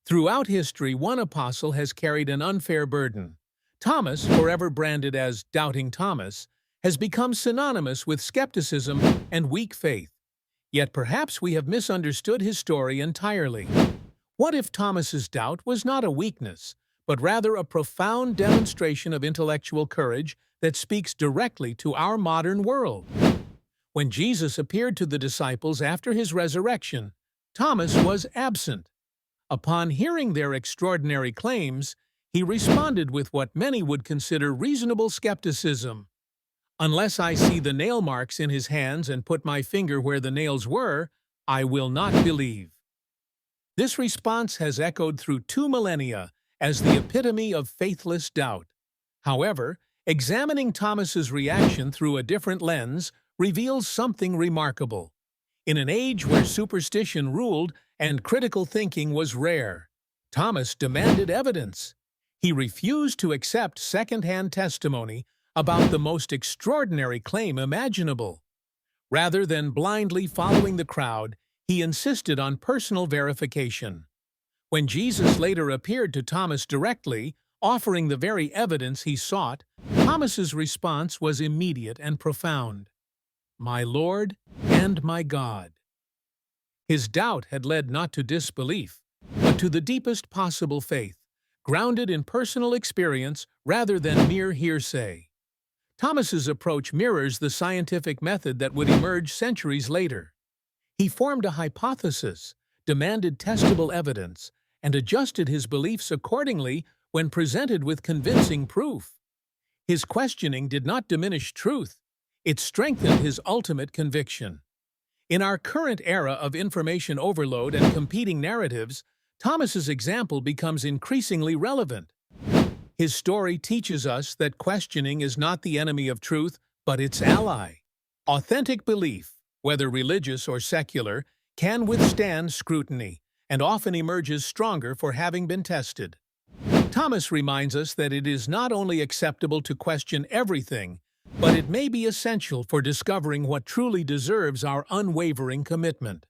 Throughout history, one apostle has carried an unfair burden. Thomas, forever branded as Doubting Thomas, has become synonymous with skepticism and weak faith. Yet perhaps we have misunderstood his story entirely. What if Thomas's doubt was not a weakness, but rather a profound demonstration of intellectual courage that speaks directly to our modern world? When Jesus appeared to the disciples after his resurrection, Thomas was absent. Upon hearing their extraordinary claims, he responded with what many would consider reasonable skepticism. "Unless I see the nail marks in his hands and put my finger where the nails were, I will not believe." This response has echoed through 2 millennia as the epitome of faithless doubt. However, examining Thomas's reaction through a different lens reveals something remarkable. In an age where superstition ruled and critical thinking was rare, Thomas demanded evidence. He refused to accept secondhand testimony about the most extraordinary claim imaginable. Rather than blindly following the crowd, he insisted on personal verification. When Jesus later appeared to Thomas directly, offering the very evidence he sought, Thomas's response was immediate and profound. "My Lord and my God." His doubt had led not to disbelief, but to the deepest possible faith, grounded in personal experience rather than mere hearsay. Thomas's approach mirrors the scientific method that would emerge centuries later. He formed a hypothesis, demanded testable evidence, and adjusted his beliefs accordingly when presented with convincing proof. His questioning did not diminish truth, it strengthened his ultimate conviction. In our current era of information overload and competing narratives, Thomas's example becomes increasingly relevant. His story teaches us that questioning is not the enemy of truth, but its ally. Authentic belief, whether religious or secular, can withstand scrutiny and often emerges stronger for having been tested. Thomas reminds us that it is not only acceptable to question everything, but it may be essential for discovering what truly deserves our unwavering commitment.